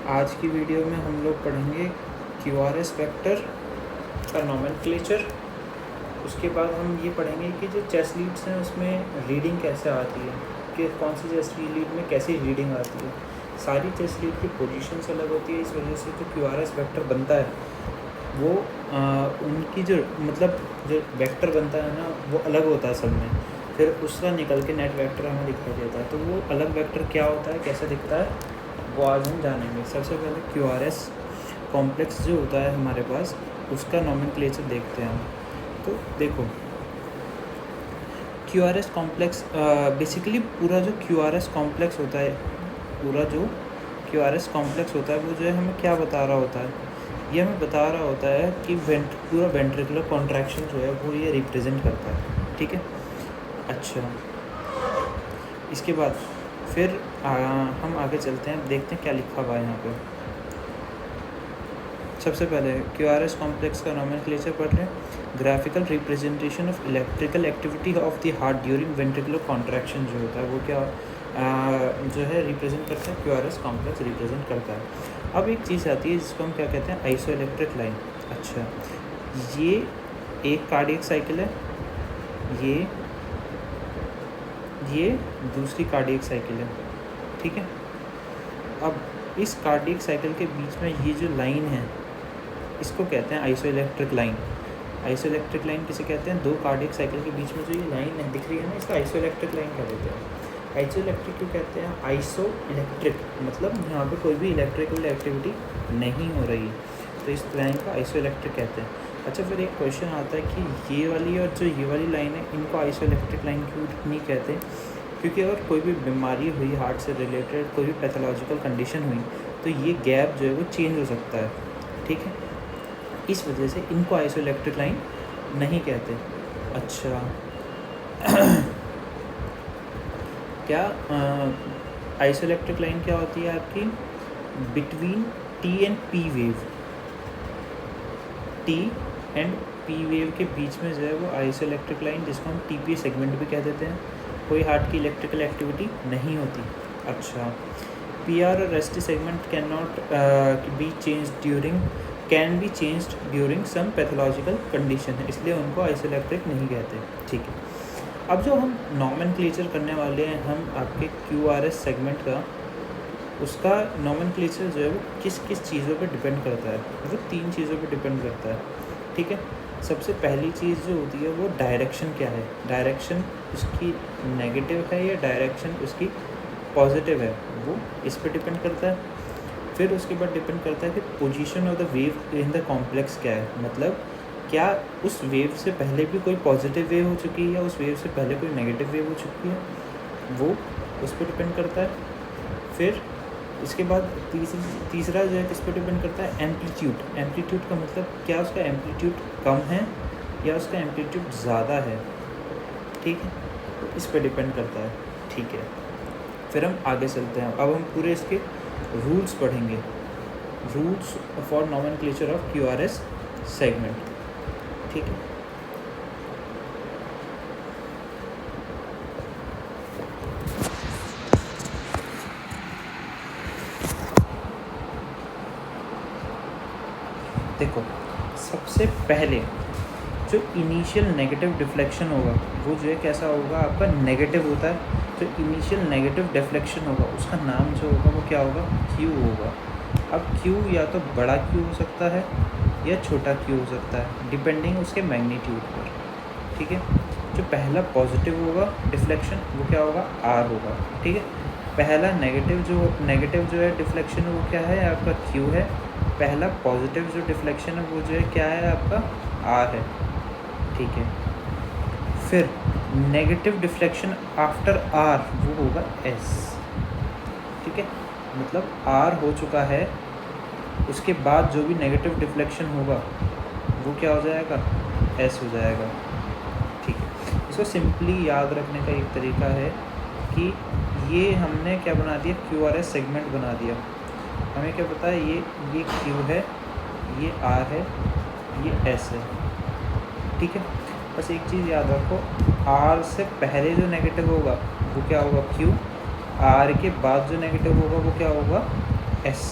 आज की वीडियो में हम लोग पढ़ेंगे QRS वेक्टर का नोमेनक्लेचर। उसके बाद हम ये पढ़ेंगे कि जो चेस लीड्स हैं उसमें रीडिंग कैसे आती है, कि कौन सी चेस लीड में कैसी रीडिंग आती है। सारी चेस लीड की पोजीशंस अलग होती है, इस वजह से जो QRS वेक्टर बनता है वो उनकी जो जो वेक्टर बनता है ना वो अलग होता है सब में। फिर उसका निकल के नेट वेक्टर हमें दिखाई देता है। तो वो अलग वेक्टर क्या होता है, कैसे दिखता है, वो आज हम जानेंगे। सबसे पहले QRS कॉम्प्लेक्स जो होता है हमारे पास, उसका नोमेनक्लेचर देखते हैं हम। तो देखो, QRS कॉम्प्लेक्स बेसिकली पूरा जो QRS कॉम्प्लेक्स होता है, पूरा जो QRS कॉम्प्लेक्स होता है वो जो है हमें क्या बता रहा होता है, ये हमें बता रहा होता है कि पूरा वेंट्रिकुलर कॉन्ट्रैक्शन जो है वो ये रिप्रेजेंट करता है। ठीक है, अच्छा, इसके बाद फिर हम आगे चलते हैं, देखते हैं क्या लिखा हुआ है यहाँ पे। सबसे पहले QRS कॉम्प्लेक्स का नोमेनक्लेचर पढ़ रहे हैं। Graphical representation of electrical activity of the heart during ventricular contraction जो होता है वो क्या जो है रिप्रेजेंट करता है, QRS कॉम्प्लेक्स रिप्रेजेंट करता है। अब एक चीज़ आती है जिसको हम क्या कहते हैं, आइसोइलेक्ट्रिक लाइन। अच्छा, ये एक कार्डियक साइकिल है, ये दूसरी कार्डियक साइकिल है। ठीक है, अब इस कार्डियक साइकिल के बीच में ये जो लाइन है इसको कहते हैं आइसोइलेक्ट्रिक लाइन। आइसोइलेक्ट्रिक लाइन किसे कहते हैं, दो कार्डियक साइकिल के बीच में जो ये लाइन है दिख रही है ना, इसका आइसोइलेक्ट्रिक लाइन कह देते हैं। आइसोइलेक्ट्रिक क्यों कहते हैं, आइसोइलेक्ट्रिक मतलब यहाँ पे कोई भी इलेक्ट्रिकल एक्टिविटी नहीं हो रही, तो इस लाइन को आइसोइलेक्ट्रिक कहते हैं। अच्छा, फिर एक क्वेश्चन आता है कि ये वाली और जो ये वाली लाइन है इनको आइसोइलेक्ट्रिक लाइन क्यों नहीं कहते, क्योंकि अगर कोई भी बीमारी हुई, हार्ट से रिलेटेड कोई भी पैथोलॉजिकल कंडीशन हुई, तो ये गैप जो है वो चेंज हो सकता है। ठीक है, इस वजह से इनको आइसोइलेक्ट्रिक लाइन नहीं कहते। अच्छा क्या आइसोइलेक्ट्रिक लाइन क्या होती है आपकी, between T and P wave. T and P wave के बीच में जो है वो आइसोइलेक्ट्रिक लाइन, जिसको हम TP सेगमेंट भी कह देते हैं, कोई हार्ट की इलेक्ट्रिकल एक्टिविटी नहीं होती। अच्छा, PR और ST segment can not be changed during some pathological condition है, इसलिए उनको आइसोइलेक्ट्रिक नहीं कहते। ठीक है, अब जो हम नोमेनक्लेचर करने वाले हैं हम आपके QRS सेगमेंट का, उसका नोमेनक्लेचर जो है वो किस किस चीज़ों पे डिपेंड करता है, वो 3 चीज़ों पे डिपेंड करता है। ठीक है, सबसे पहली चीज़ जो होती है वो डायरेक्शन क्या है, डायरेक्शन उसकी नेगेटिव है या डायरेक्शन उसकी पॉजिटिव है, वो इस पर डिपेंड करता है। फिर उसके बाद डिपेंड करता है कि position of the wave in the complex क्या है, मतलब क्या उस वेव से पहले भी कोई पॉजिटिव वेव हो चुकी है या उस वेव से पहले कोई नेगेटिव वेव हो चुकी है, वो उस पर डिपेंड करता है। फिर इसके बाद तीसरा जो है किस पर डिपेंड करता है, एम्पलीट्यूड। एम्पलीट्यूड का मतलब क्या उसका एम्पलीट्यूड कम है या उसका एम्पलीट्यूड ज़्यादा है। ठीक है, तो इस पर डिपेंड करता है। ठीक है, फिर हम आगे चलते हैं। अब हम पूरे इसके रूल्स पढ़ेंगे, rules for nomenclature of QRS segment. ठीक है, देखो, सबसे पहले जो इनिशियल नेगेटिव डिफ्लेक्शन होगा वो जो है कैसा होगा, आपका नेगेटिव होता है। जो इनिशियल नेगेटिव डिफ्लेक्शन होगा उसका नाम जो होगा वो क्या होगा, Q होगा। अब Q या तो बड़ा Q हो सकता है या छोटा Q हो सकता है, डिपेंडिंग उसके मैग्नीट्यूड पर। ठीक है, जो पहला पॉजिटिव होगा डिफ्लेक्शन वो क्या होगा, R होगा। ठीक है, पहला नेगेटिव जो है डिफ्लेक्शन वो क्या है, आपका Q है। पहला पॉजिटिव जो डिफ्लेक्शन है वो जो है क्या है, आपका R है। ठीक है, फिर नेगेटिव डिफ्लेक्शन आफ्टर R वो होगा S। ठीक है, मतलब R हो चुका है, उसके बाद जो भी नेगेटिव डिफ्लेक्शन होगा वो क्या हो जाएगा, S हो जाएगा। ठीक है, इसको सिंपली याद रखने का एक तरीका है कि ये हमने क्या बना दिया, QRS सेगमेंट बना दिया। हमें क्या पता है, ये Q है, ये R है, ये S है। ठीक है, बस एक चीज़ याद रखो, R से पहले जो नेगेटिव होगा वो क्या होगा, Q। R के बाद जो नेगेटिव होगा वो क्या होगा, S।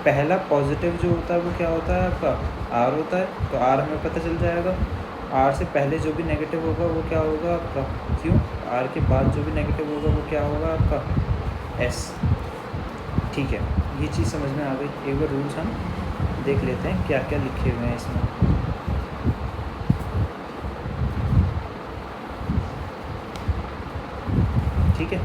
पहला पॉजिटिव जो होता है वो क्या होता है आपका आर होता है, तो आर हमें पता चल जाएगा। आर से पहले जो भी नेगेटिव होगा वो क्या होगा आपका क्यू, आर के बाद जो भी नेगेटिव होगा वो क्या होगा आपका एस। ठीक है, ये चीज़ समझ में आ गई। एक बार रूल्स हम देख लेते हैं क्या क्या लिखे हुए हैं इसमें। ठीक है,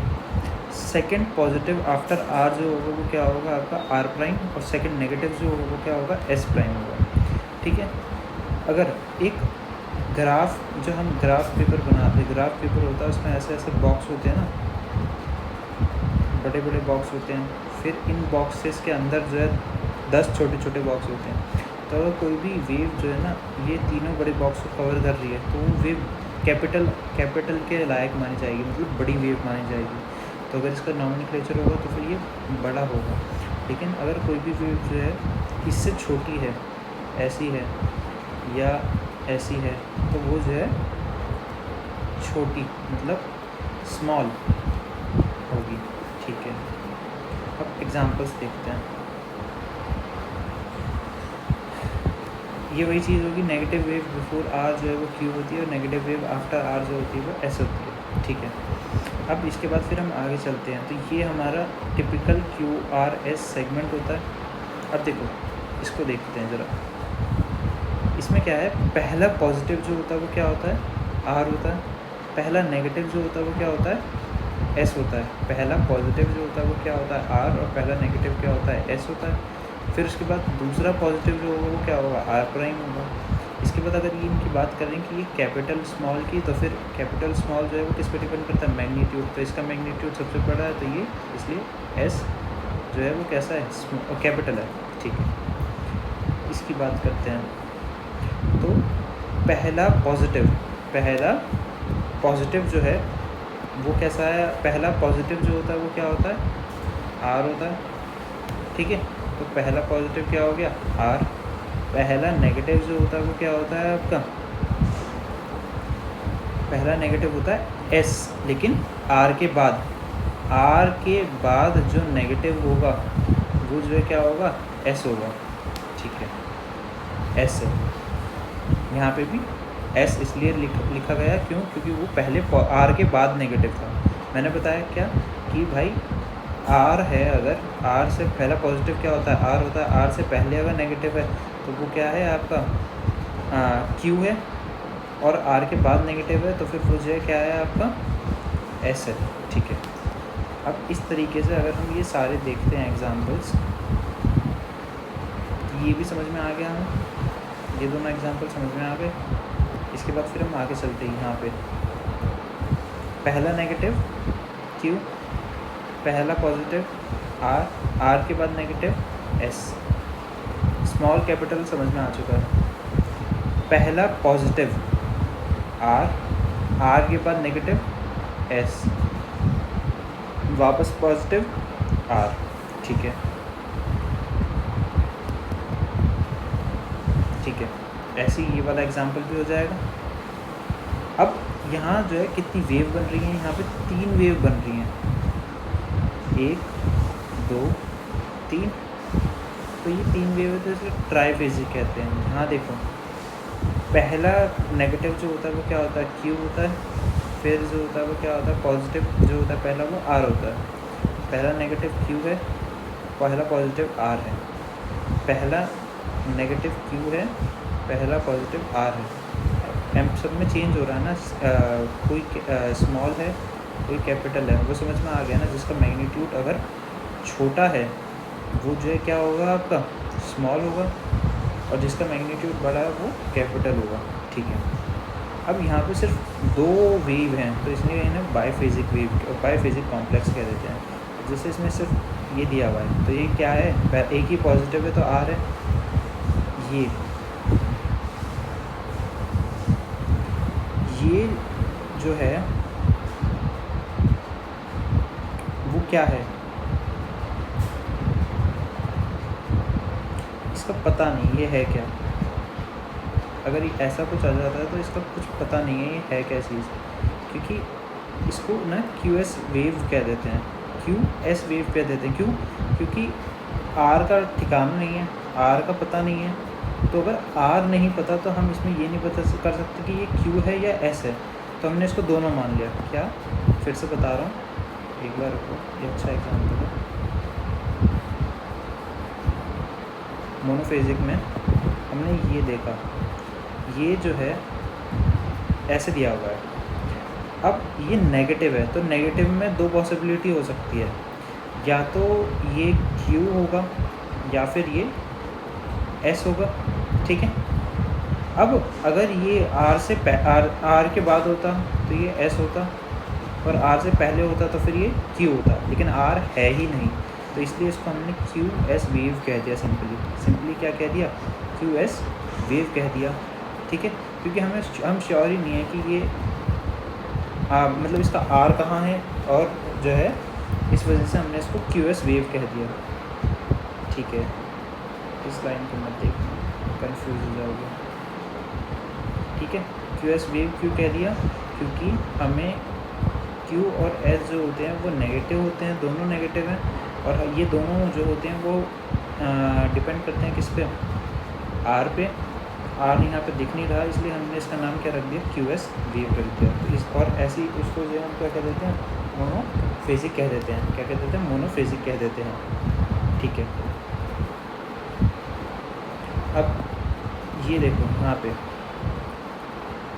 सेकंड पॉजिटिव आफ्टर आर जो होगा वो क्या होगा आपका आर प्राइम, और सेकंड नेगेटिव जो होगा वो क्या होगा एस प्राइम होगा। ठीक है, अगर एक ग्राफ, जो हम ग्राफ पेपर बनाते हैं, ग्राफ पेपर होता है उसमें ऐसे ऐसे बॉक्स होते हैं ना, बड़े बड़े बॉक्स होते हैं, फिर इन बॉक्सेस के अंदर जो है 10 छोटे छोटे बॉक्स होते हैं। तो अगर कोई भी वेव जो है ना ये तीनों बड़े बॉक्स को कवर कर रही है तो वो वेव कैपिटल के लायक मानी जाएगी, मतलब बड़ी वेव मानी जाएगी। तो अगर इसका नॉमेनक्लेचर होगा तो फिर ये बड़ा होगा। लेकिन अगर कोई भी वेव जो है इससे छोटी है, ऐसी है या ऐसी है, तो वो जो है छोटी मतलब स्मॉल होगी। ठीक है, अब एग्जांपल्स देखते हैं। ये वही चीज़ होगी, नेगेटिव वेव बिफोर आर जो है वो क्यू होती है और नेगेटिव वेव आफ्टर आर जो होती है वो एस होती है। ठीक है, अब इसके बाद फिर हम आगे चलते हैं। तो ये हमारा typical Q R S segment होता है। अब देखो इसको देखते हैं ज़रा, इसमें क्या है, पहला पॉजिटिव जो होता है वो क्या होता है आर होता है, पहला नेगेटिव जो होता है वो क्या होता है एस होता है। पहला पॉजिटिव जो होता है वो क्या होता है आर, और पहला नेगेटिव क्या होता है एस होता है। फिर उसके बाद दूसरा पॉजिटिव जो होगा वो क्या होगा आर प्राइम होगा। इसके बाद अगर ये इनकी बात करें कि ये कैपिटल स्मॉल की, तो फिर कैपिटल स्मॉल जो है वो किस पे डिपेंड करता है मैग्नीट्यूड, तो इसका मैग्नीट्यूड सबसे बड़ा है तो ये, इसलिए एस जो है वो कैसा है कैपिटल है। ठीक है, इसकी बात करते हैं। तो पहला पॉजिटिव जो है वो कैसा है, पहला पॉजिटिव जो होता है वो क्या होता है आर होता है। ठीक है, तो पहला पॉजिटिव क्या हो गया आर, पहला नेगेटिव जो होता है वो क्या होता है आपका, पहला नेगेटिव होता है एस, लेकिन आर के बाद जो नेगेटिव होगा वो जो है क्या होगा एस होगा। ठीक है, एस है, यहाँ पे भी एस इसलिए लिखा गया क्यों, क्योंकि वो पहले आर के बाद नेगेटिव था। मैंने बताया क्या कि भाई आर है, अगर आर से पहला पॉजिटिव क्या होता है आर होता है, आर से पहले अगर नेगेटिव है तो वो क्या है आपका क्यू है, और आर के बाद नेगेटिव है तो फिर वो जो है क्या है आपका एस है। ठीक है, अब इस तरीके से अगर हम ये सारे देखते हैं एग्जाम्पल्स, ये भी समझ में आ गया हमें, ये दोनों एग्जाम्पल समझ में आ गए। इसके बाद फिर हम आगे चलते हैं। यहाँ पे पहला नेगेटिव क्यू, पहला पॉजिटिव आर, आर के बाद नेगेटिव एस, स्मॉल कैपिटल समझ में आ चुका है। पहला पॉजिटिव आर, आर के बाद नेगेटिव एस, वापस पॉजिटिव आर। ठीक है, ठीक है, ऐसे ही ये वाला एग्जाम्पल भी हो जाएगा। अब यहाँ जो है कितनी वेव बन रही हैं, यहाँ पे 3 वेव बन रही हैं, 1 2 3। तो ये 3 वेव है तो इसे ट्राईफेजिक कहते हैं। यहाँ देखो पहला नेगेटिव जो होता है वो क्या होता है क्यू होता है, फिर जो होता है वो क्या होता है पॉजिटिव जो होता है पहला वो आर होता है। पहला नेगेटिव क्यू है, पहला पॉजिटिव आर है, पहला नेगेटिव क्यू है, पहला पॉजिटिव आर है। एम सब में चेंज हो रहा है ना, कोई स्मॉल है कोई कैपिटल है, वो समझ में आ गया ना। जिसका मैग्नीट्यूड अगर छोटा है वो जो है क्या होगा आपका स्मॉल होगा, और जिसका मैग्नीट्यूड बड़ा है वो कैपिटल होगा। ठीक है, अब यहाँ पे सिर्फ 2 वेव हैं तो इसलिए इन्हें बाईफेजिक वेव और बाईफेजिक कॉम्प्लेक्स कह देते हैं। जैसे इसमें सिर्फ ये दिया हुआ है तो ये क्या है, एक ही पॉजिटिव है तो आर है। ये जो है वो क्या है इसका पता नहीं ये है क्या। अगर ऐसा कुछ आ जाता है तो इसका कुछ पता नहीं है ये है क्या चीज़, क्योंकि इसको ना क्यू एस वेव कह देते हैं, क्यू एस वेव कह देते हैं। क्यों, क्योंकि आर का ठिकाना नहीं है, आर का पता नहीं है, तो अगर आर नहीं पता तो हम इसमें ये नहीं पता कर सकते कि ये क्यू है या एस है, तो हमने इसको दोनों मान लिया। क्या, फिर से बता रहा हूँ एक बार रुको, ये अच्छा एग्जाम्पल है। मोनोफेजिक में हमने ये देखा, ये जो है ऐसे दिया हुआ है, अब ये नेगेटिव है, तो नेगेटिव में दो पॉसिबिलिटी हो सकती है, या तो ये Q होगा या फिर ये S होगा, ठीक है। अब अगर ये R से R के बाद होता तो ये S होता, और R से पहले होता तो फिर ये Q होता, लेकिन R है ही नहीं, तो इसलिए इसको हमने QS वेव कह दिया। सिंपली क्या कह दिया, QS वेव कह दिया, ठीक है। क्योंकि हम श्योर ही नहीं है कि ये मतलब इसका R कहाँ है, और जो है इस वजह से हमने इसको QS वेव कह दिया, ठीक है। इस लाइन को मत देखना, कंफ्यूज हो जाओगे, ठीक है। QS वेव क्यों कह दिया, क्योंकि हमें Q और S जो होते हैं वो नेगेटिव होते हैं, दोनों नेगेटिव हैं, और ये दोनों जो होते हैं वो डिपेंड करते हैं किस पे, R पे। R यहाँ पे दिख नहीं रहा, इसलिए हमने इसका नाम क्या रख दिया, QS वेव रख दिया। तो इस और ऐसे ही उसको जो हम क्या कह देते हैं, मोनोफेजिक कह देते हैं। क्या कह देते हैं, मोनोफेजिक कह देते हैं, ठीक है। अब ये देखो यहाँ पे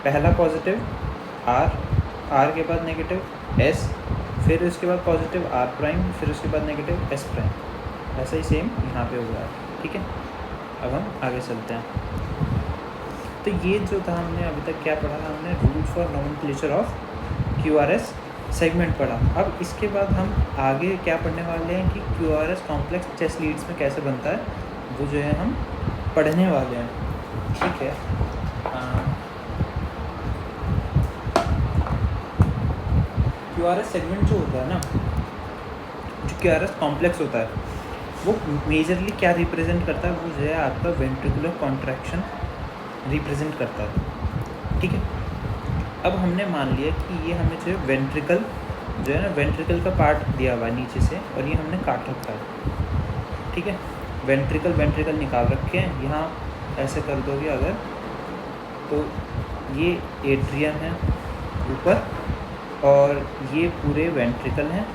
पहला पॉजिटिव R के बाद नेगेटिव S, फिर उसके बाद पॉजिटिव R प्राइम, फिर उसके बाद नेगेटिव S प्राइम। ऐसा ही सेम यहाँ पे हो रहा है, ठीक है। अब हम आगे चलते हैं। तो ये जो था हमने अभी तक क्या पढ़ा, हमने rule for nomenclature of QRS segment पढ़ा। अब इसके बाद हम आगे क्या पढ़ने वाले हैं कि QRS कॉम्प्लेक्स चेस लीड्स में कैसे बनता है, वो जो है हम पढ़ने वाले हैं, ठीक है। QRS सेगमेंट जो होता है ना, जो QRS कॉम्प्लेक्स होता है, वो मेजरली क्या रिप्रेजेंट करता है, वो जो है आपका वेंट्रिकुलर कॉन्ट्रैक्शन रिप्रेजेंट करता है, ठीक है। अब हमने मान लिया कि ये हमें जो है वेंट्रिकल जो है ना, वेंट्रिकल का पार्ट दिया हुआ है नीचे से, और ये हमने काट रखा है, ठीक है। वेंट्रिकल निकाल रखे हैं, यहाँ ऐसे कर दोगे अगर, तो ये एट्रियम है ऊपर, और ये पूरे वेंट्रिकल हैं,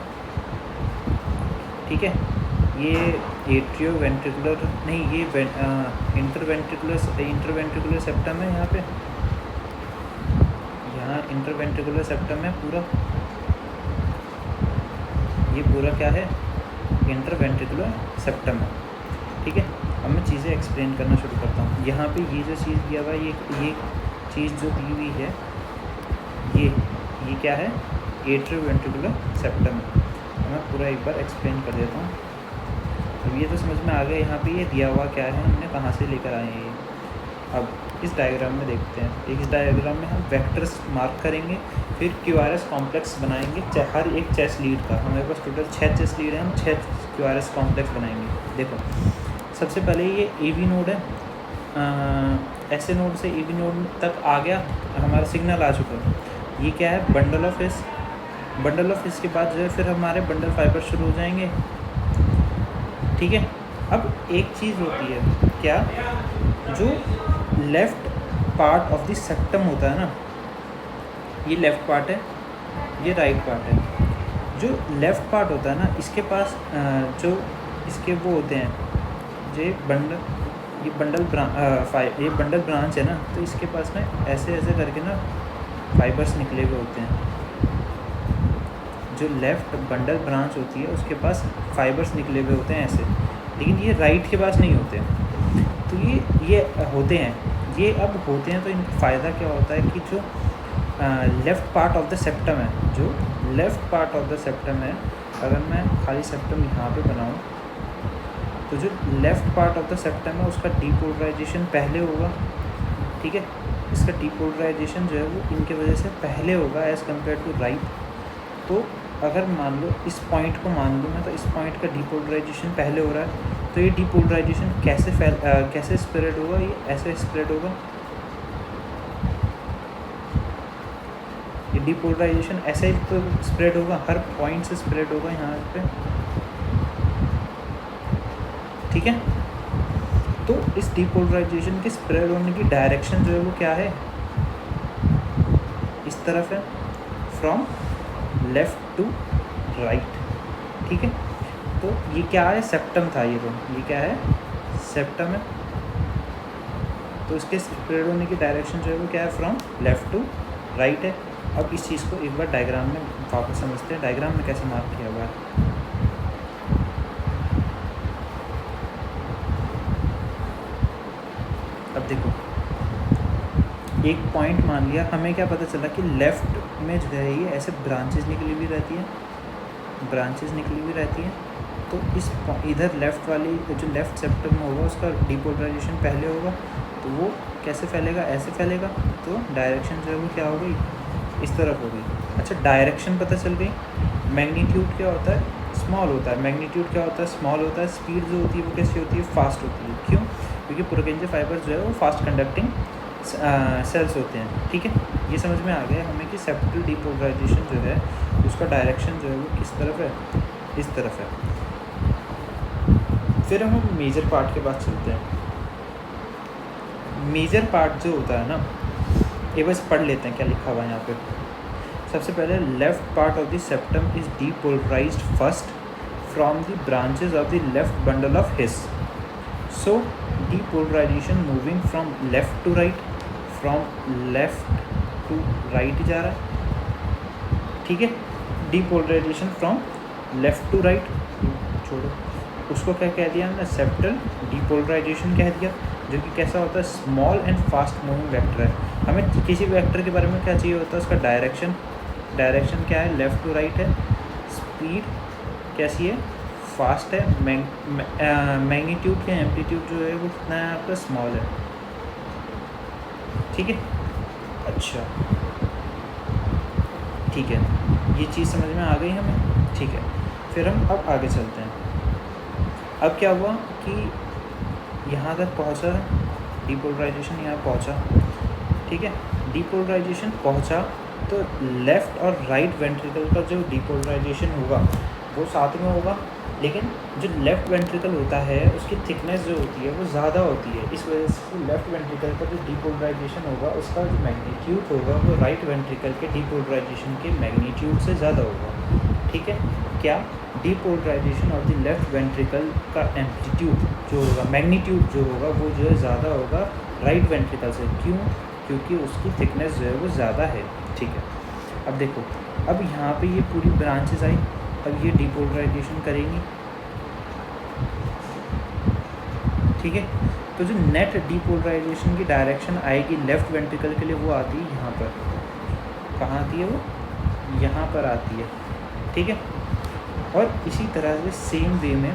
ठीक है। ये एट्रियो वेंट्रिकुलर नहीं, ये इंटरवेंट्रिकुलर सेप्टम है, यहाँ इंटरवेंट्रिकुलर सेप्टम है पूरा, ये पूरा क्या है, इंटरवेंट्रिकुलर सेप्टम है, ठीक है। अब मैं चीज़ें एक्सप्लेन करना शुरू करता हूँ। यहाँ पे ये जो चीज़ दिया हुआ है, ये चीज़ जो दी हुई है, ये क्या है, एट्रियोवेंट्रिकुलर सेप्टम है। मैं पूरा एक बार एक्सप्लेन कर देता हूँ। अब ये तो समझ में आ गया, यहाँ पे ये दिया हुआ क्या है, हमने कहाँ से लेकर आए हैं ये। अब इस डायग्राम में देखते हैं। इस डायग्राम में हम वेक्टर्स मार्क करेंगे, फिर QRS कॉम्प्लेक्स बनाएंगे हर एक चेस लीड का। हमारे पास टोटल 6 चेस लीड हैं, हम 6 QRS कॉम्प्लेक्स बनाएंगे। देखो, सबसे पहले ये AV नोड है, ऐसे नोड से AV नोड तक आ गया, हमारा सिग्नल आ चुका है। ये क्या है, bundle of S. Bundle of S के बाद जो है फिर हमारे बंडल फाइबर शुरू हो जाएंगे, ठीक है। अब एक चीज़ होती है क्या, जो left part of the septum होता है ना, ये लेफ़्ट पार्ट है, ये राइट पार्ट है। जो लेफ़्ट पार्ट होता है ना, इसके पास जो इसके वो होते हैं, ये बंडल ब्रांच है ना, तो इसके पास में ऐसे ऐसे करके ना फाइबर्स निकले हुए होते हैं। जो लेफ़्ट बंडल ब्रांच होती है उसके पास फाइबर्स निकले हुए होते हैं ऐसे, लेकिन ये राइट के पास नहीं होते। तो ये होते हैं, ये अब होते हैं, तो इनका फ़ायदा क्या होता है कि जो left part of the septum है, जो left part of the septum है, अगर मैं खाली सेप्टम यहाँ पे बनाऊँ, तो जो left part of the septum है उसका डीपोलराइजेशन पहले होगा, ठीक है। इसका डीपोलराइजेशन जो है वो इनके वजह से पहले होगा एज़ कम्पेयर टू राइट। तो अगर मान लो इस पॉइंट को मान लूँ मैं, तो इस पॉइंट का डीपोलराइजेशन पहले हो रहा है, तो ये डीपोलराइजेशन कैसे स्प्रेड होगा, ये ऐसे स्प्रेड होगा। ये डीपोलराइजेशन ऐसे ही तो स्प्रेड होगा, हर पॉइंट से स्प्रेड होगा यहाँ पे, ठीक है। तो इस डीपोलराइजेशन के स्प्रेड होने की डायरेक्शन जो है वो क्या है, इस तरफ है, फ्रॉम लेफ़्ट टू राइट, ठीक है। तो ये क्या है, सेप्टम था ये क्या है, सेप्टम है। तो इसके स्प्रेड होने की डायरेक्शन जो है वो क्या है, फ्रॉम लेफ़्ट टू राइट है। अब इस चीज़ को एक बार डायग्राम में वापस समझते हैं, डायग्राम में कैसे मार्क किया हुआ है। अब देखो, एक पॉइंट मान लिया, हमें क्या पता चला कि लेफ़्ट में जो है ये ऐसे ब्रांचेस निकली हुई रहती हैं, तो इस इधर लेफ़्ट वाली जो लेफ़्ट सेप्टम में होगा उसका डीपोलराइजेशन पहले होगा, तो वो कैसे फैलेगा, ऐसे फैलेगा, तो डायरेक्शन जो है वो क्या हो गई, इस तरफ हो गई। अच्छा, डायरेक्शन पता चल गई। मैग्नीट्यूड क्या होता है, स्मॉल होता है। मैग्नीट्यूड क्या होता है, स्मॉल होता है। स्पीड जो होती है वो कैसी होती है, फास्ट होती है। क्यों, क्योंकि पुरकेंजे फाइबर जो है वो फास्ट कंडक्टिंग सेल्स होते हैं, ठीक है। ये समझ में आ गया हमें कि सेप्टल डीपोलराइजेशन जो है उसका डायरेक्शन जो है वो किस तरफ है, इस तरफ है। फिर हम मेजर पार्ट के पास चलते हैं। मेजर पार्ट जो होता है ना, ये बस पढ़ लेते हैं क्या लिखा हुआ है यहाँ पे। सबसे पहले, left part of the septum is depolarised first from the branches of the left bundle of His. So depolarisation moving from left to right, from left to right जा रहा है, ठीक है। Depolarisation from left to right, छोड़ो उसको, क्या कह दिया हमने, सेप्टल डीपोलराइजेशन कह दिया, जो कि कैसा होता है, small and fast moving vector है। हमें किसी भी वेक्टर के बारे में क्या चाहिए होता है, उसका डायरेक्शन क्या है, लेफ़्ट टू राइट है। स्पीड कैसी है, फास्ट है। मैग्नीट्यूड का एम्पलीट्यूड जो है वो कितना है आपका, स्मॉल है, ठीक है। अच्छा, ठीक है, ये चीज़ समझ में आ गई हमें, ठीक है। फिर हम अब आगे चलते हैं। अब क्या हुआ कि यहाँ तक पहुँचा, डीपोलराइजेशन यहाँ पहुँचा, ठीक है। डीपोलराइजेशन पहुँचा तो लेफ़्ट और राइट वेंट्रिकल का जो डीपोलराइजेशन होगा वो साथ में होगा, लेकिन जो लेफ़्ट वेंट्रिकल होता है उसकी थिकनेस जो होती है वो ज़्यादा होती है। इस वजह से लेफ़्ट वेंट्रिकल का जो डीपोलराइजेशन होगा उसका जो मैग्नीट्यूड होगा वो राइट वेंट्रिकल के डीपोलराइजेशन के मैग्नीट्यूड से ज़्यादा होगा, ठीक है। क्या, depolarisation of the left ventricle का एम्पलीट्यूड जो होगा, मैग्नीट्यूड जो होगा वो जो है ज़्यादा होगा राइट वेंट्रिकल से। क्यों, क्योंकि उसकी थिकनेस जो है वो ज़्यादा है, ठीक है। अब देखो, अब यहाँ पे ये पूरी ब्रांचेस आई, अब ये डीपोलराइजेशन करेंगी, ठीक है। तो जो नेट डीपोलराइजेशन की डायरेक्शन आएगी लेफ़्ट वेंट्रिकल के लिए वो आती है यहाँ पर। कहाँ आती है वो, यहाँ पर आती है, ठीक है। और इसी तरह से सेम वे में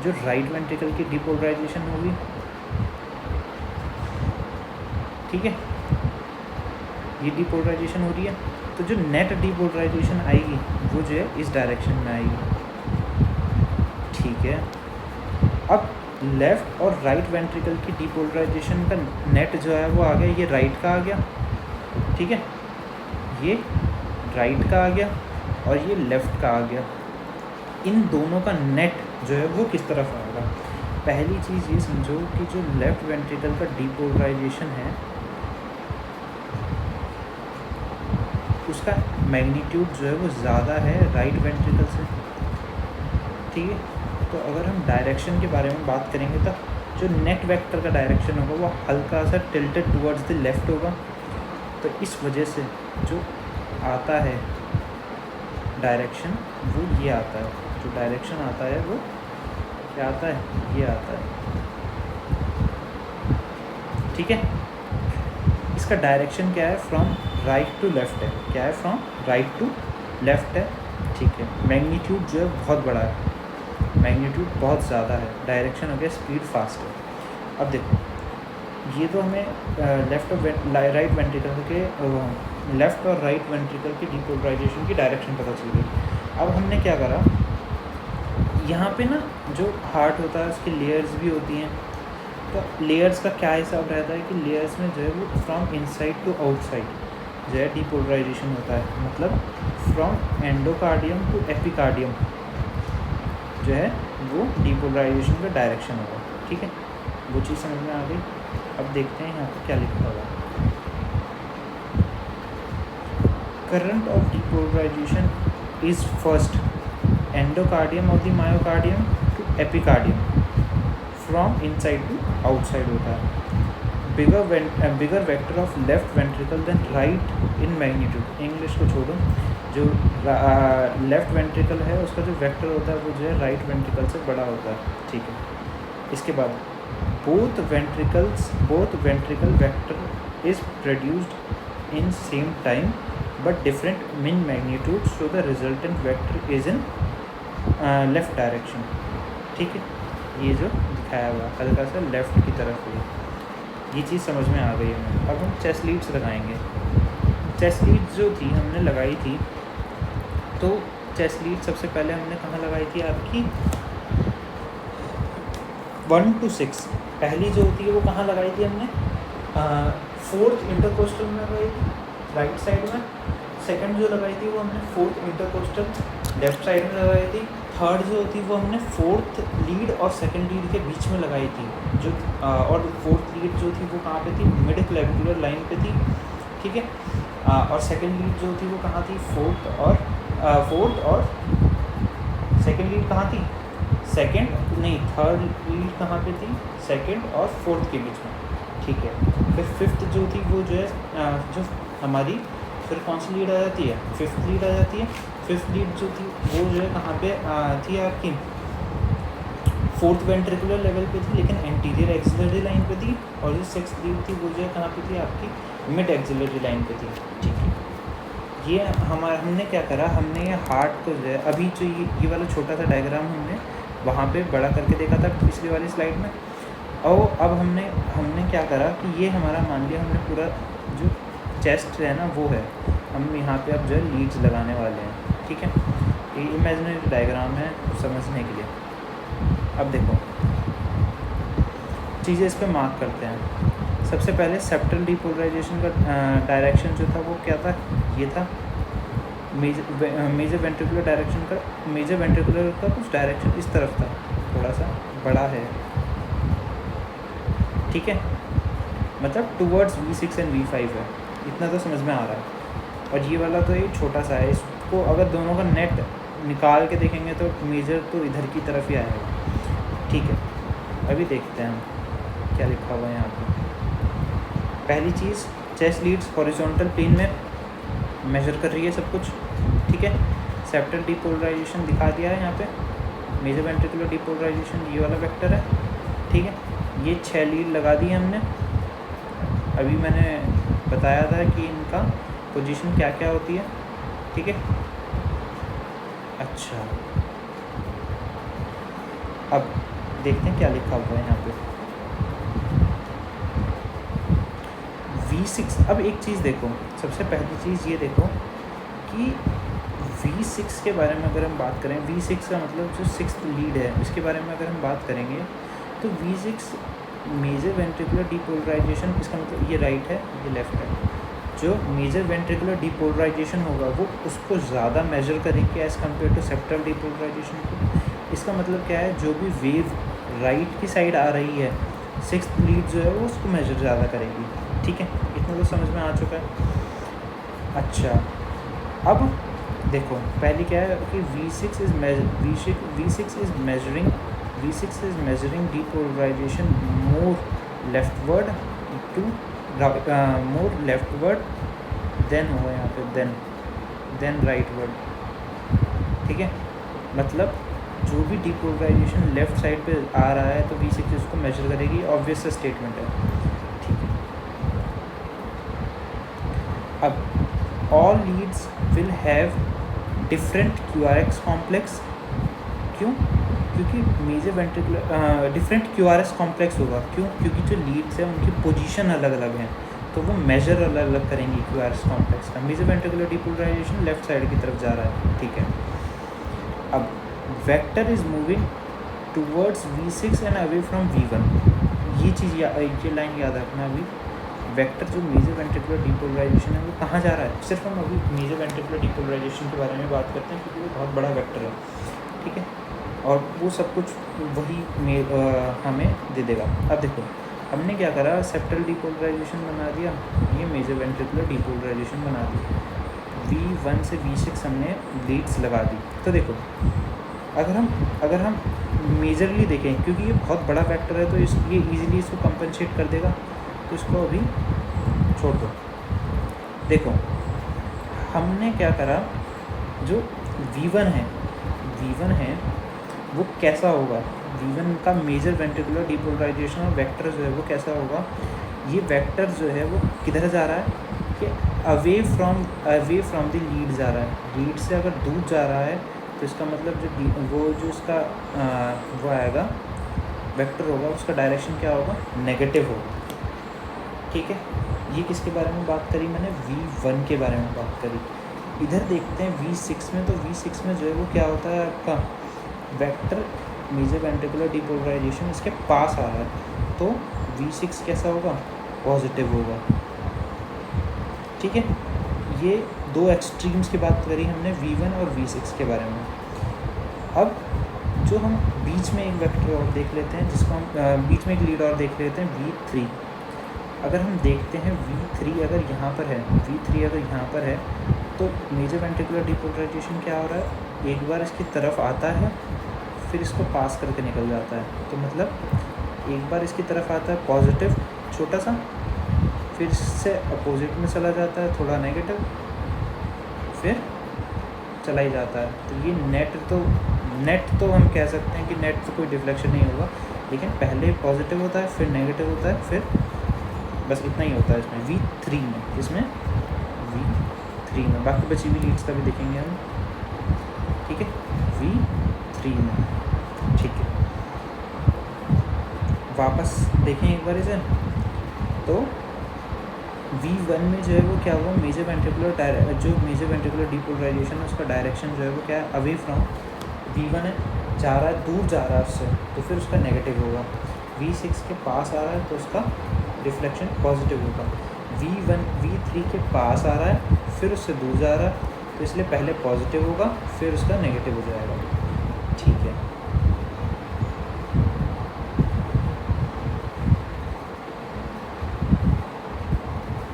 जो राइट वेंट्रिकल की डीपोलराइजेशन होगी, ठीक है, ये डीपोलराइजेशन हो रही है, तो जो नेट डीपोलराइजेशन आएगी वो जो है इस डायरेक्शन में आएगी, ठीक है। अब लेफ़्ट और राइट वेंट्रिकल की डीपोलराइजेशन का नेट जो है वो आ गया, ये राइट का आ गया, ठीक है, ये राइट का आ गया और ये लेफ़्ट का आ गया। इन दोनों का नेट जो है वो किस तरफ आएगा। पहली चीज़ ये समझो कि जो लेफ़्ट वेंट्रिकल का डीपोलराइजेशन है उसका मैग्नीट्यूड जो है वो ज़्यादा है राइट वेंट्रिकल से, ठीक है। तो अगर हम डायरेक्शन के बारे में बात करेंगे तो जो नेट वेक्टर का डायरेक्शन होगा वो हल्का सा टिल्टेड टुवर्ड्स द लेफ़्ट होगा। तो इस वजह से जो आता है डायरेक्शन वो ये आता है, जो डायरेक्शन आता है वो क्या आता है, ये आता है, ठीक है। इसका डायरेक्शन क्या है, फ्रॉम राइट टू लेफ़्ट है। क्या है, फ्रॉम राइट टू लेफ़्ट है, ठीक है। मैग्नीट्यूड जो है बहुत बड़ा है, मैग्नीट्यूड बहुत ज़्यादा है, डायरेक्शन हो गया स्पीड फास्ट है। अब देखो, ये तो हमें लेफ़्ट और राइट वेंट्रिकल के लेफ़्ट और राइट वेंट्रिकल की डीपोलराइजेशन की डायरेक्शन पता चल गई। अब हमने क्या करा, यहाँ पे ना जो हार्ट होता है उसकी लेयर्स भी होती हैं, तो लेयर्स का क्या हिसाब रहता है कि लेयर्स में जो है वो फ्रॉम इनसाइड टू आउटसाइड जो है डीपोलराइजेशन होता है, मतलब फ्रॉम एंडोकार्डियम टू एपिकार्डियम, जो है वो डिपोलराइजेशन का डायरेक्शन होगा। ठीक है, वो चीज़ समझ में आ गई। अब देखते हैं यहाँ पर क्या लिखा हुआ है। Current of depolarization is first endocardium of the myocardium to epicardium from inside to outside होता है। Bigger vector of left ventricle then right in magnitude. English को छोड़ो, जो लेफ्ट वेंट्रिकल है उसका जो वेक्टर होता है वो जो है राइट वेंट्रिकल से बड़ा होता है। ठीक है, इसके बाद both ventricle vector is produced in same time but different in magnitude, so the resultant vector is in left direction. ठीक है, ये जो दिखाया हुआ हल्का सा लेफ्ट की तरफ है, ये चीज़ समझ में आ गई हमें। अब हम चेस्ट लीड्स लगाएंगे। चेस्ट लीड्स जो थी हमने लगाई थी, तो चेस्ट लीड सबसे पहले हमने कहाँ लगाई थी आपकी 1 to 6। पहली जो होती है वो कहाँ लगाई थी हमने 4th इंटरकोस्टल में लगाई थी राइट साइड में। सेकंड जो लगाई थी वो हमने 4th इंटरकोस्टल लेफ्ट साइड में लगाई थी। थर्ड जो होती वो हमने 4th लीड और सेकंड लीड के बीच में लगाई थी, जो और 4th लीड जो थी वो कहाँ पे थी, मिड क्लेविकुलर लाइन पे थी। ठीक है, और सेकंड लीड जो थी वो कहाँ थी, 4th और सेकंड लीड कहाँ थी, थर्ड लीड कहाँ पे थी, सेकंड और 4th के बीच में। ठीक है, फिर 5th जो थी वो जो है जो हमारी फिर कौन सी लीड आ जाती है, 5th लीड आ जाती है। 5th लीड जो थी वो जो है कहाँ पे थी आपकी 4th वेंट्रिकुलर लेवल पे थी, लेकिन एंटीरियर एक्सिलरी लाइन पे थी। और जो 6th लीड थी वो जो है कहाँ पे थी आपकी मिड एक्सिलरी लाइन पे थी। ठीक है, ये हमने क्या करा, हमने ये हार्ट को जो है अभी जो ये वाला छोटा सा डायग्राम हमने वहाँ पे बड़ा करके देखा था पिछली वाली स्लाइड में। और अब हमने क्या करा कि ये हमारा मान लिया हमने पूरा जो चेस्ट है ना वो है, हम यहाँ पे अब जो है लीड्स लगाने वाले हैं। ठीक है, ये इमेजिनरी डायग्राम है समझने के लिए। अब देखो चीज़ें इस पर मार्क करते हैं। सबसे पहले सेप्टल डिपोलराइजेशन का डायरेक्शन जो था वो क्या था, ये था मेजर वेंट्रिकुलर डायरेक्शन का। मेजर वेंट्रिकुलर का कुछ डायरेक्शन इस तरफ था, थोड़ा सा बड़ा है। ठीक है, मतलब टूवर्ड्स V6 एंड V5 है, इतना तो समझ में आ रहा है। और ये वाला तो ये छोटा सा है, इसको अगर दोनों का नेट निकाल के देखेंगे तो मेजर तो इधर की तरफ ही आएगा। ठीक है, अभी देखते हैं हम क्या लिखा हुआ है यहाँ पे। पहली चीज़, चेस्ट लीड्स हॉरिजॉन्टल प्लेन में मेजर कर रही है सब कुछ। ठीक है, सेप्टल डिपोलराइजेशन दिखा दिया है यहाँ पे, मेजर वेंट्रिकुलर डिपोलराइजेशन ये वाला वेक्टर है। ठीक है, ये 6 लीड लगा दी हमने। अभी मैंने बताया था कि इनका पोजीशन क्या क्या होती है। ठीक है, अच्छा अब देखते हैं क्या लिखा हुआ है यहाँ पे V6। अब एक चीज़ देखो, सबसे पहली चीज़ ये देखो कि V6 के बारे में अगर हम बात करें, V6 का मतलब जो 6th लीड है इसके बारे में अगर हम बात करेंगे तो V6 मेजर वेंट्रिकुलर डिपोलराइजेशन, इसका मतलब ये राइट है ये लेफ़्ट है। जो मेजर वेंट्रिकुलर डिपोलराइजेशन होगा वो उसको ज़्यादा मेजर करेंगे as compare to septal depolarisation को। इसका मतलब क्या है, जो भी वेव राइट की साइड आ रही है 6th लीड जो है वो उसको मेजर ज़्यादा करेगी। ठीक है, इतना तो समझ में आ चुका है। अच्छा, अब देखो पहले क्या है कि V6 is measuring depolarisation more leftward than होगा यहाँ पे देन राइटवर्ड। ठीक है, मतलब जो भी डिपोलराइजेशन लेफ़्ट साइड पे आ रहा है तो V6 उसको मेजर करेगी, ऑब्वियस स्टेटमेंट है। ठीक है, अब all leads will have different QRS complex. क्यों? क्योंकि major ventricular different QRS complex होगा। क्यों? क्योंकि जो लीड्स हैं उनकी पोजीशन अलग अलग हैं, तो वो मेजर अलग अलग करेंगी QRS कॉम्प्लेक्स का। Major ventricular depolarisation left side की तरफ जा रहा है। ठीक है, अब vector is moving towards V6 and away from V1। ये लाइन याद रखना। अभी वेक्टर जो मेजर वेंट्रिकुलर डिपोलराइजेशन है वो कहाँ जा रहा है, सिर्फ हम अभी मेजर वेंट्रिकुलर डिपोलराइजेशन के बारे में बात करते हैं क्योंकि वो बहुत बड़ा वेक्टर है। ठीक है, और वो सब कुछ वही हमें दे देगा। अब देखो हमने क्या करा, सेप्टल डीपोलराइजेशन बना दिया, ये मेजर वेंट्रिकुलर डीपोलराइजेशन बना दी, V1 से V6 हमने लीड्स लगा दी। तो देखो अगर हम मेजरली देखें, क्योंकि ये बहुत बड़ा फैक्टर है तो ये इजीली इसको कंपनसेट कर देगा, तो इसको अभी छोड़ दो। देखो हमने क्या करा, जो V1 है वो कैसा होगा, V1 का मेजर वेंट्रिकुलर डीपोलराइजेशन और वेक्टर जो है वो कैसा होगा, ये वेक्टर जो है वो किधर जा रहा है कि अवे फ्रॉम द लीड जा रहा है। लीड से अगर दूर जा रहा है तो इसका मतलब जो इसका वो आएगा वेक्टर होगा, उसका डायरेक्शन क्या होगा, नेगेटिव होगा। ठीक है, ये किसके बारे में बात करी मैंने, V1 के बारे में बात करी। इधर देखते हैं V6 में, तो V6 में जो है वो क्या होता है, आपका वेक्टर मेजर वेंट्रिकुलर डीपोलराइजेशन इसके पास आ रहा है, तो V6 कैसा होगा, पॉजिटिव होगा। ठीक है, ये दो एक्सट्रीम्स की बात करी हमने V1 और V6 के बारे में। अब जो हम बीच में एक वेक्टर और देख लेते हैं, जिसको हम बीच में एक लीड और देख लेते हैं, V3। अगर हम देखते हैं V3 अगर यहाँ पर है, V3 अगर यहाँ पर है, तो मेजर वेंट्रिकुलर डीपोलराइजेशन क्या हो रहा है, एक बार इसकी तरफ आता है फिर इसको पास करके निकल जाता है। तो मतलब एक बार इसकी तरफ आता है पॉजिटिव छोटा सा, फिर इससे अपोजिट में चला जाता है थोड़ा नेगेटिव, फिर चला ही जाता है। तो ये नेट तो हम कह सकते हैं कि नेट तो कोई डिफ्लेक्शन नहीं होगा, लेकिन पहले पॉजिटिव होता है फिर नेगेटिव होता है, फिर बस इतना ही होता है इसमें V3 में। इसमें V3 में बाकी बची हुई लीड्स का भी देखेंगे हम। ठीक है, V3 में। ठीक है, वापस देखें एक बार इसे, तो V1 में जो है वो क्या हुआ, मेजर वेंट्रिकुलर डीपोलराइजेशन है उसका डायरेक्शन जो है वो क्या है, अवे फ्रॉम V1 है, जा रहा है, दूर जा रहा है उससे, तो फिर उसका नेगेटिव होगा। V6 के पास आ रहा है तो उसका रिफ्लेक्शन पॉजिटिव होगा। V3 के पास आ रहा है फिर उससे दूर जा रहा है, तो इसलिए पहले पॉजिटिव होगा फिर उसका नेगेटिव हो जाएगा। ठीक है,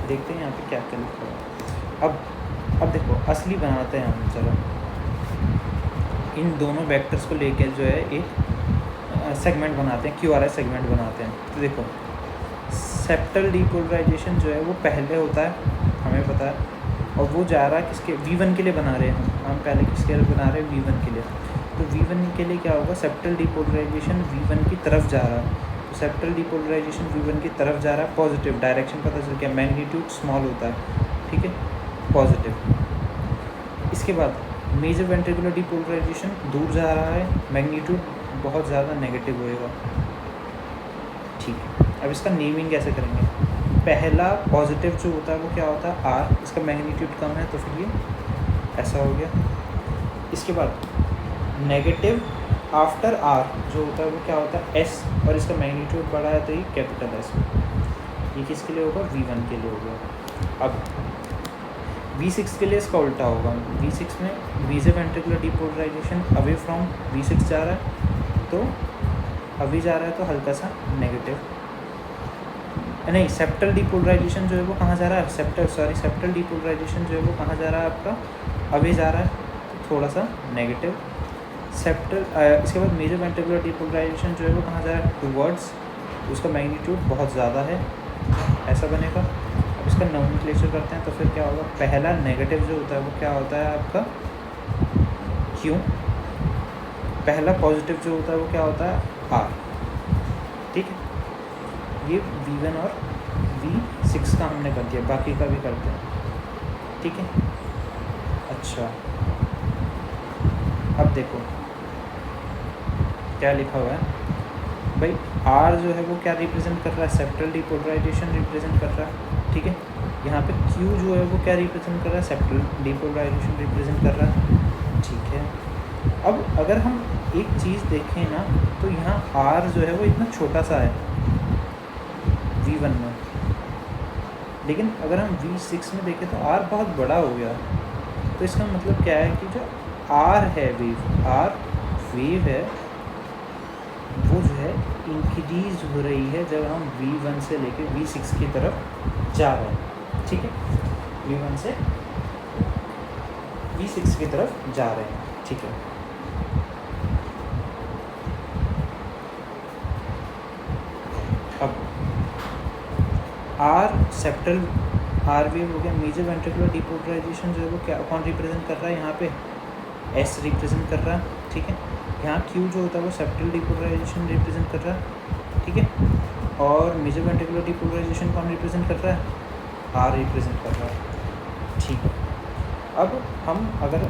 देखते हैं यहाँ पे क्या क्या लिखा है। अब देखो असली बनाते हैं हम, चलो इन दोनों वेक्टर्स को लेकर जो है एक सेगमेंट बनाते हैं, QRS सेगमेंट बनाते हैं। तो देखो सेप्टल डीपोलराइजेशन जो है वो पहले होता है, हमें पता है, और वो जा रहा है किसके, V1 के लिए बना रहे हैं हम पहले किसके लिए बना रहे हैं, V1 के लिए। तो V1 के लिए क्या होगा, सेप्टल डीपोलराइजेशन V1 की तरफ जा रहा है, तो सेप्टल डीपोलराइजेशन V1 की तरफ जा रहा है, पॉजिटिव, डायरेक्शन पता चल गया, मैग्नीट्यूड स्मॉल होता है। ठीक है, पॉजिटिव। इसके बाद मेजर वेंट्रिकुलर डीपोलराइजेशन दूर जा रहा है, मैग्नीट्यूड बहुत ज़्यादा नेगेटिव होएगा। ठीक है, अब इसका नेमिंग कैसे करेंगे, पहला पॉजिटिव जो होता है वो क्या होता है, R, इसका मैग्नीट्यूड कम है तो फिर ये ऐसा हो गया। इसके बाद नेगेटिव आफ्टर R जो होता है वो क्या होता है, S, और इसका मैग्नीट्यूड बड़ा है तो ये कैपिटल S। ये किसके लिए होगा, V1 के लिए होगा। अब V6 के लिए इसका उल्टा होगा, V6 में major ventricular depolarisation away from V6 जा रहा है, तो अभी जा रहा है तो हल्का सा नेगेटिव, नहीं सेप्टल डीपोलराइजेशन जो है वो कहाँ जा रहा है, सेप्टल डीपोलराइजेशन जो है वो कहाँ जा रहा है आपका, अवे जा रहा है तो थोड़ा सा नेगेटिव। इसके बाद मेजर वेंट्रिकुलर डीपोलराइजेशन जो है वो कहाँ जा रहा है, टूवर्ड्स, उसका मैग्नीट्यूड बहुत ज़्यादा है, ऐसा बनेगा। अब इसका नोमेनक्लेचर करते हैं तो फिर क्या होगा, पहला नेगेटिव जो होता है वो क्या होता है आपका Q, पहला पॉजिटिव जो होता है वो क्या होता है R। ठीक है, ये V1 और V6 का हमने कर दिया, बाकी का भी करते हैं। ठीक है, अच्छा अब देखो क्या लिखा हुआ है भाई, R जो है वो क्या रिप्रेजेंट कर रहा है, सेप्टल डीपोलराइजेशन रिप्रेजेंट कर रहा है। ठीक है, यहाँ पे Q जो है वो क्या रिप्रेजेंट कर रहा है, सेप्टल डीपोलराइजेशन रिप्रेजेंट कर रहा है। ठीक है, अब अगर हम एक चीज़ देखें ना, तो यहाँ R जो है वो इतना छोटा सा है V1 में, लेकिन अगर हम V6 में देखें तो R बहुत बड़ा हो गया। तो इसका मतलब क्या है कि जो R है वेव है, वो जो है इंक्रीज हो रही है जब हम V1 से लेके V6 की तरफ जा रहे हैं, ठीक है, V1 से V6 की तरफ जा रहे हैं, ठीक है। अब आर सेप्टल आर वेव हो गया, मेजर वेंट्रिकुलर डिपोलराइजेशन जो है वो क्या कौन रिप्रेजेंट कर रहा है यहाँ पे, एस रिप्रेजेंट कर रहा है, ठीक है। यहाँ क्यू जो होता है वो सेप्टल डिपोलराइजेशन रिप्रेजेंट कर रहा है, ठीक है। और मेजर वेंट्रिकुलर डिपोलराइजेशन कौन रिप्रेजेंट कर रहा है, आर रिप्रेजेंट कर रहा है, ठीक है। अब हम अगर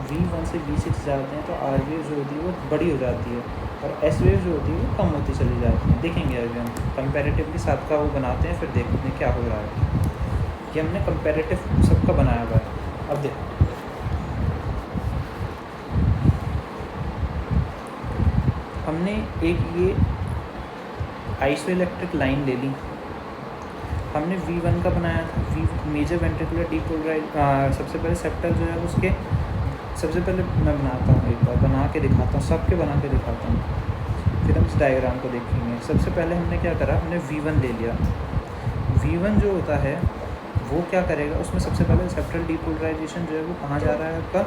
V1 से V6 जाते हैं तो आर वेव जो होती है वो बड़ी हो जाती है और एस वेव जो होती है वो कम होती चली जाती है। देखेंगे अभी हम कंपैरेटिवली सबका वो बनाते हैं, फिर देखते हैं क्या हो रहा है। ये हमने कंपैरेटिव सबका बनाया हुआ है। अब देखो हमने एक ये आइसोइलेक्ट्रिक लाइन ले ली, हमने V1 का बनाया था, मेजर वेंट्रिकुलर डिपोलराइज सबसे पहले सेप्टल जो है उसके सबसे पहले मैं बनाता हूँ, एक बार बना के दिखाता हूँ, सबके बना के दिखाता हूँ, फिर हम इस डायग्राम को देखेंगे। सबसे पहले हमने क्या करा, हमने V1 ले लिया। V1 जो होता है वो क्या करेगा, उसमें सबसे पहले सेप्टल डिपोलराइजेशन जो है वो कहाँ जा रहा है आपका,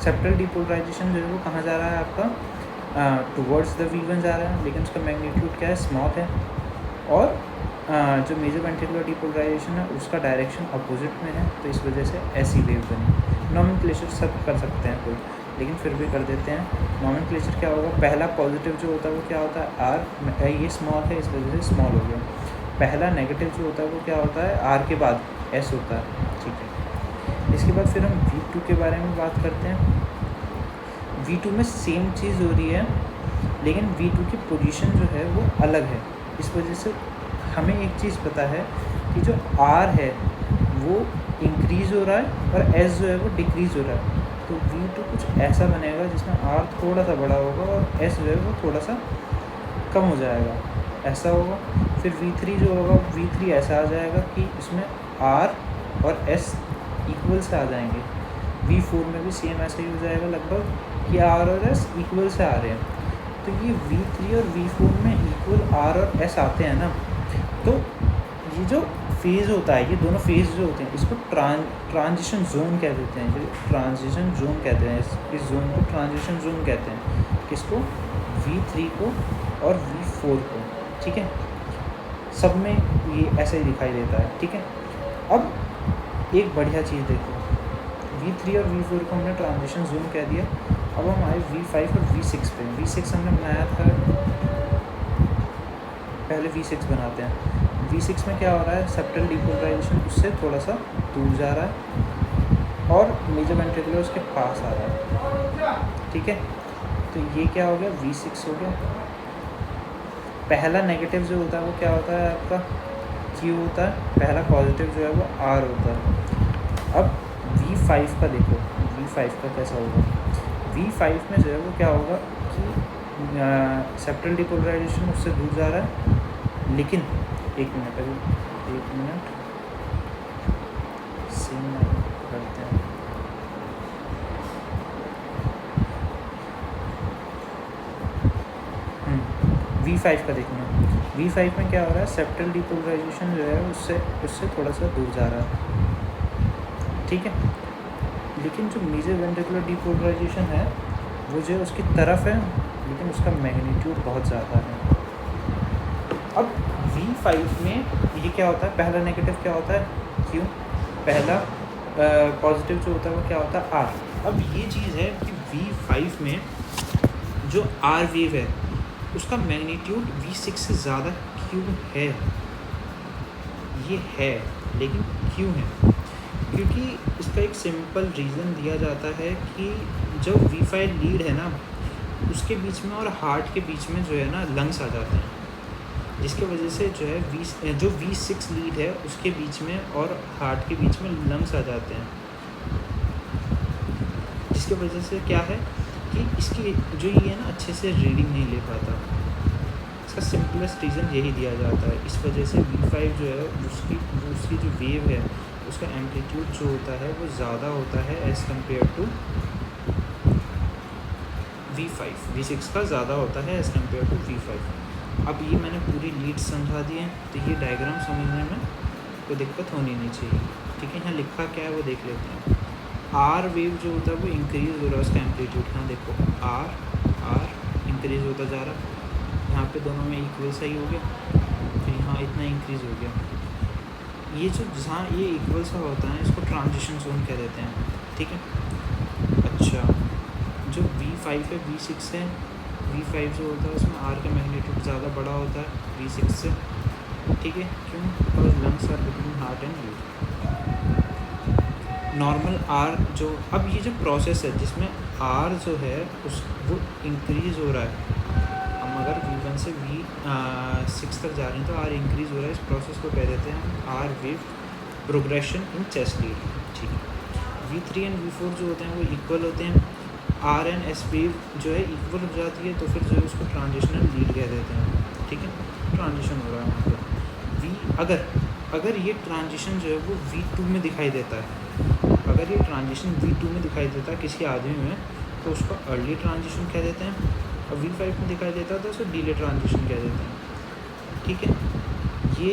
सेप्टल डिपोलराइजेशन जो है वो कहाँ जा रहा है आपका, टुवर्ड्स द V1 जा रहा है, लेकिन उसका मैग्नीट्यूड क्या है, स्मॉल है। और जो मेजर वेंट्रिकुलर डिपोलराइजेशन है उसका डायरेक्शन अपोजिट में है, तो इस वजह से ऐसी वेव बनी। नॉमेनक्लेचर सब कर सकते हैं कोई, लेकिन फिर भी कर देते हैं। नॉमेनक्लेचर क्या होगा, पहला पॉजिटिव जो होता है वो क्या होता है, आर, ये स्मॉल है इस वजह से स्मॉल हो गया। पहला नेगेटिव जो होता है वो क्या होता है, आर के बाद एस होता है, ठीक है। इसके बाद फिर हम V2 के बारे में बात करते हैं। V2 में सेम चीज़ हो रही है, लेकिन V2 की पोजीशन जो है वो अलग है। इस वजह से हमें एक चीज़ पता है कि जो R है वो इंक्रीज़ हो रहा है और S जो है वो डिक्रीज़ हो रहा है। तो V2 कुछ ऐसा बनेगा जिसमें R थोड़ा सा बड़ा होगा और S जो है वो थोड़ा सा कम हो जाएगा, ऐसा होगा। फिर V3 जो होगा, V3 ऐसा आ जाएगा कि इसमें R और S इक्वल से आ जाएंगे। V4 में भी सेम ऐसा ही हो जाएगा लगभग कि R और S इक्वल से आ रहे हैं। तो ये V3 और V4 में इक्वल R और S आते हैं ना, तो ये जो फेज़ होता है, ये दोनों फेज़ जो होते हैं इसको ट्रांजिशन जोन कह देते हैं। ट्रांजिशन जोन कहते हैं इस जोन को, ट्रांजिशन जोन कहते हैं किसको, V3 को और V4 को, ठीक है। सब में ये ऐसे ही दिखाई देता है, ठीक है। अब एक बढ़िया चीज़ देखो, V3 और V4 को हमने ट्रांजिशन जोन कह दिया। अब हम आए V5 और V6 पे। V6 हमने बनाया था, पहले V6 बनाते हैं। V6 में क्या हो रहा है, सेप्टल डिपोलराइजेशन उससे थोड़ा सा दूर जा रहा है और मेजर वेंट्रिकुलर उसके पास आ रहा है, ठीक है। तो ये क्या हो गया, V6 हो गया। पहला नेगेटिव जो होता है वो क्या होता है आपका, Q होता है। पहला पॉजिटिव जो है वो R होता है। अब V5 का देखो, V5 का कैसा होगा। V5 में जो है वो क्या होगा कि सेप्टल डिपोलराइजेशन उससे दूर जा रहा है, लेकिन एक मिनट सेम करते हैं। V5 का देखना, V5 में क्या हो रहा है, सेप्टल डिपोलराइजेशन जो है उससे थोड़ा सा दूर जा रहा है, ठीक है। लेकिन जो मेजर वेंट्रिकुलर डिपोलराइजेशन है वो जो है उसकी तरफ है, लेकिन उसका मैग्नीट्यूड बहुत ज़्यादा है। अब V5 में ये क्या होता है, पहला नेगेटिव क्या होता है, Q, पहला पॉजिटिव जो होता है वो क्या होता है, R। अब ये चीज़ है कि V5 में जो R वेव है उसका मैग्नीट्यूड V6 से ज़्यादा क्यों है, ये है लेकिन क्यों है, क्योंकि इसका एक सिंपल रीज़न दिया जाता है कि जो V5 लीड है ना उसके बीच में और हार्ट के बीच में जो है ना लंग्स आ जाते हैं, जिसके वजह से जो है जो V6 लीड है उसके बीच में और हार्ट के बीच में लंग्स आ जाते हैं, जिसके वजह से क्या है कि इसकी जो ये है ना अच्छे से रीडिंग नहीं ले पाता। इसका सिंपलेस्ट रीज़न यही दिया जाता है। इस वजह से V5 जो है उसकी जो वेव है उसका एम्पलीट्यूड जो होता है वो ज़्यादा होता है एज़ कम्पेयर टू V6 का ज़्यादा होता है एज़ कम्पेयर टू V5। अब ये मैंने पूरी लीड समझा दी है, तो ये डायग्राम समझने में कोई दिक्कत होनी नहीं चाहिए। ठीक है, यहाँ लिखा क्या है वो देख लेते हैं। आर वेव जो होता है वो इंक्रीज़ हो रहा है, उसका एम्पलीट्यूड यहाँ देखो, आर इंक्रीज़ होता जा रहा है। यहाँ पे दोनों में इक्वल सा ही हो गया, फिर यहाँ इतना इंक्रीज़ हो गया। ये जो जहाँ ये इक्वल सा होता है इसको ट्रांजिशन जोन कह देते हैं। ठीक है, अच्छा जो V5 है V6 है, V5 जो होता है उसमें R का मैग्नीट्यूड ज़्यादा बड़ा होता है V6 से। ठीक है, क्यों? Because lungs are between heart and lead. Normal R जो, अब ये जो प्रोसेस है जिसमें R जो है उस वो इंक्रीज़ हो रहा है। हम अगर V1 से V6 तक जा रहे हैं तो R इंक्रीज़ हो रहा है, इस प्रोसेस को कह देते हैं हम R wave progression in chest lead. ठीक है, V3 एंड V4 जो होते हैं वो इक्वल होते हैं। R एंड S वेव जो है इक्वल हो जाती है, तो फिर जो है उसको ट्रांजिशनल लीड कह देते हैं। ठीक है, ट्रांजिशन हो रहा है वहाँ पर। अगर ये ट्रांजिशन जो है वो V2 में दिखाई देता है, अगर ये ट्रांजिशन V2 में दिखाई देता है किसी आदमी में, तो उसको अर्ली ट्रांजिशन कह देते हैं। और V5 में दिखाई देता है तो उसको डीले ट्रांजिशन कह देते हैं। ठीक है, ये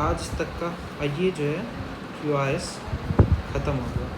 आज तक का ये जो है QRS ख़त्म हो गया।